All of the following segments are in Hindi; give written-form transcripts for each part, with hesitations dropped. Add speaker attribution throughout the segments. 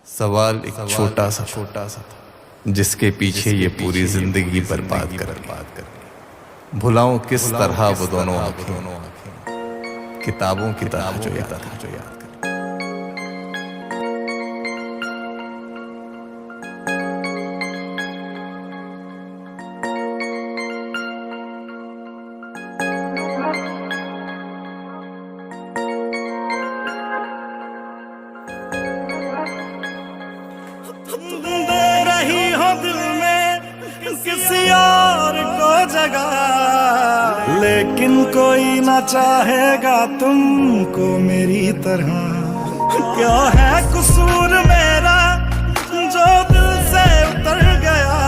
Speaker 1: सवाल एक छोटा सा था जिसके पीछे ये पूरी जिंदगी बर्बाद कर भुलाऊं किस तरह वो दोनों आंखें किताबों की तरह जो याद कर।
Speaker 2: दे रही हो दिल में किसी और को जगह, लेकिन कोई ना चाहेगा तुमको मेरी तरह। क्या है कसूर मेरा जो दिल से उतर गया,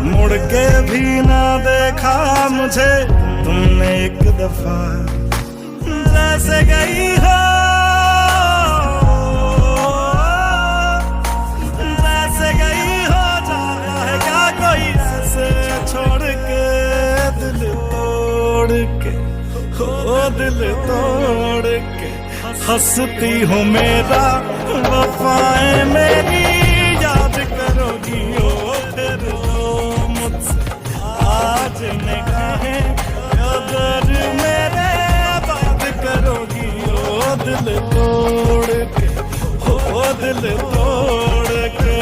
Speaker 2: मुड़ के भी ना देखा मुझे तुमने एक दफा। जैसे गई हो दिल तोड़ के हंसती हो मेरा वफाएं मेरी याद करोगी ओ फिर लो मुझसे आज निगाहें अगर मेरे बात करोगी ओ दिल तोड़ के ओ दिल तोड़ के।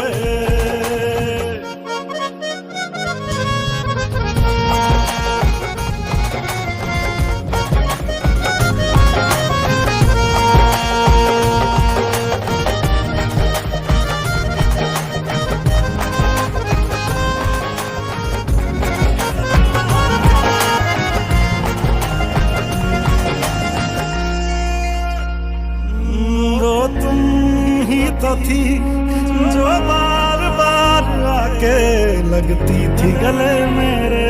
Speaker 2: तो थी जो बार बार आके लगती थी गले मेरे,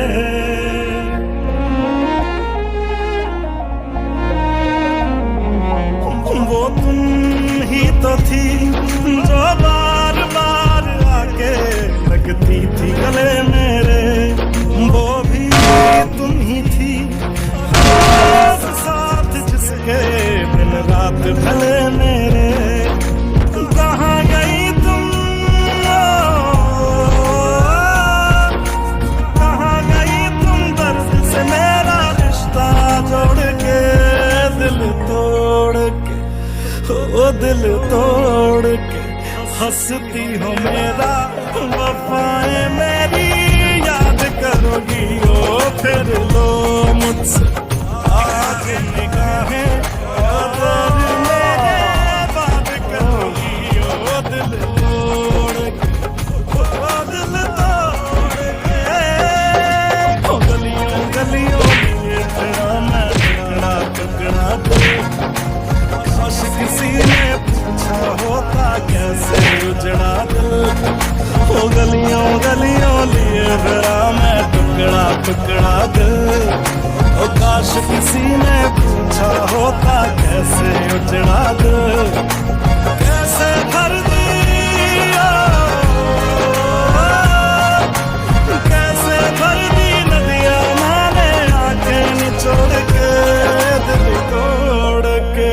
Speaker 2: वो तुम ही तो थी जो बार बार आके लगती थी गले मेरे। वो भी तुम ही थी साथ जिसके दिन रात भले मेरे। कहाँ गई तुम, कहाँ गई तुम दर्द से मेरा रिश्ता जोड़ के दिल तोड़ के ओ दिल तोड़ के हंसती हो मेरा वफाएं मेरी याद करोगी ओ फिर लो मुझसे आज निगाहें अगर किसी ने पूछा होता कैसे उजड़ा दिल। ओ गलियों गलियों लिए फिरा मैं टुकड़ा टुकड़ा दिल। ओ काश किसी ने पूछा होता कैसे उजड़ा दिल, कैसे भर दिया कैसे भर दी नदियां मैंने आंखें निचोड़ के दिल तोड़ के।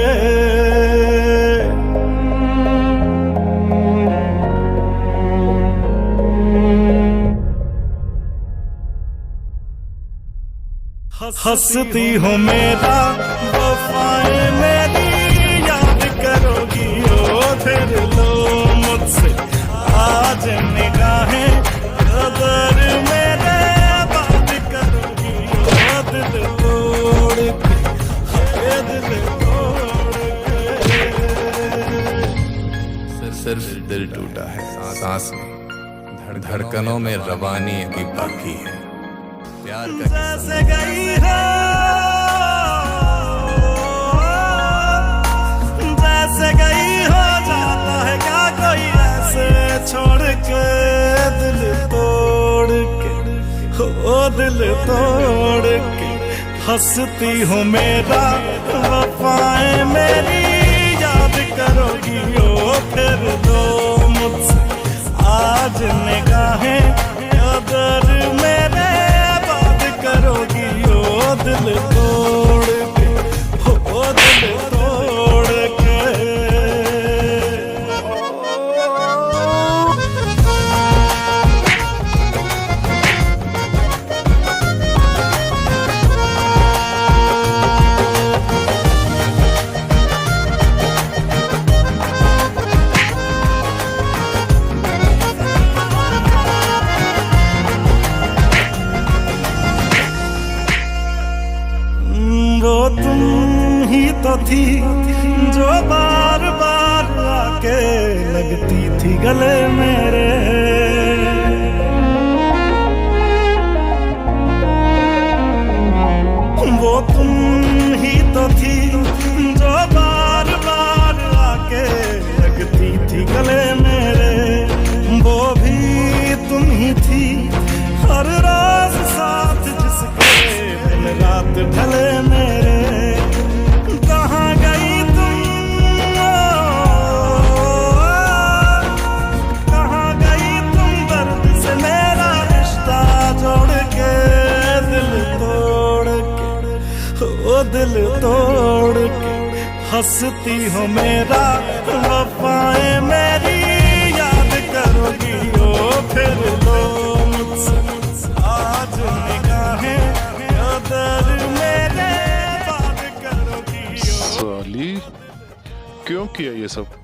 Speaker 2: हंसती हो मेरा वफाएं मेरी याद करोगी ओ फिर लो मुझसे आज निगाहें अगर मेरे बात करोगी ओ दिल तोड़ के दिल तोड़ के।
Speaker 1: सिर्फ दिल टूटा है सांस में, धड़कनों में रवानी अभी बाकी है। प्यार का
Speaker 2: जैसे गई हो जैसे गई हो जाता है क्या कोई ऐसे छोड़ के दिल तोड़ के ओ दिल तोड़ के हंसती हो मेरा वफाएं मेरी याद करोगी ओ फिर दो मुझसे आज निगाहें अगर मेरे करोगी ओ दिल तोड़ के ओ दिल तोड़ के। लगती थी गले मेरे। वो तुम ही तो थी जो बार बार आके लगती थी गले मेरे। वो भी तुम ही थी हर रोज साथ जिसके दिन रात ढले मेरे। कहाँ गई तुम, कहाँ गई तुम दर्द से मेरा रिश्ता जोड़ के, दिल तोड़ के, ओ दिल तोड़ के हंसती हो मेरा वफाएं मेरी याद करोगी ओ फिर लो मुझसे आज निगाहें कदर मेरे बात करोगी ओ।
Speaker 3: साली क्यों किया ये सब?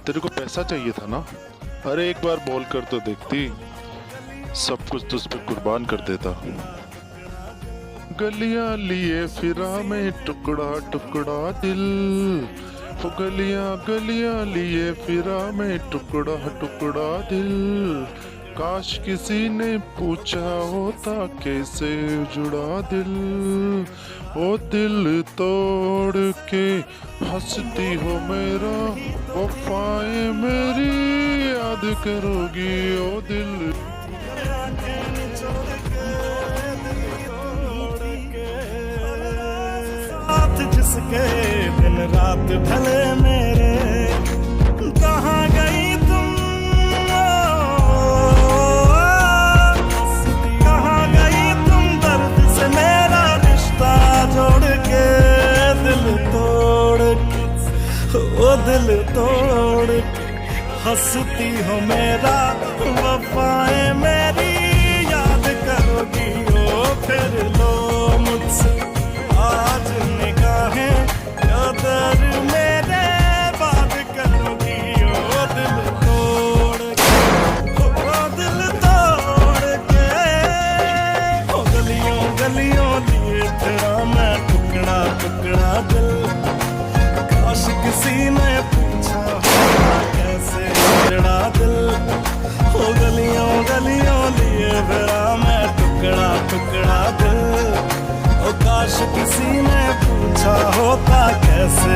Speaker 3: तेरे को पैसा चाहिए था ना? अरे एक बार बोल कर तो देखती, सब कुछ तुझ पे कुर्बान कर देता। गलियां लिए फिरा में टुकड़ा टुकड़ा दिल, वो गलियां गलियां लिए फिरा में टुकड़ा टुकड़ा दिल। काश किसी ने पूछा होता कैसे जुड़ा दिल, ओ दिल तोड़ के हंसती हो मेरा वफाएं मेरी याद करोगी ओ दिल।
Speaker 2: जिसके दिन रात ढले मेरे। कहाँ गई तुम, कहाँ गई तुम दर्द से मेरा रिश्ता जोड़ के, दिल तोड़ के, ओ दिल तोड़ के हंसती हो मेरा वफाएं मेरी याद करोगी ओ फिर लो मुझसे आज निगाहें कदर मेरे बात करोगी ओ दिल तोड़ के, ओ दिल तोड़ के। ओ गलियों गलियों लिए तेरा मैं टुकड़ा टुकड़ा दिल। काश किसी ने पूछा होता कैसे जड़ा दिल। ओ गलियों गलियों लिए तेरा मैं टुकड़ा टुकड़ा दिल। ओ काश किसी ने पूछा होता कैसे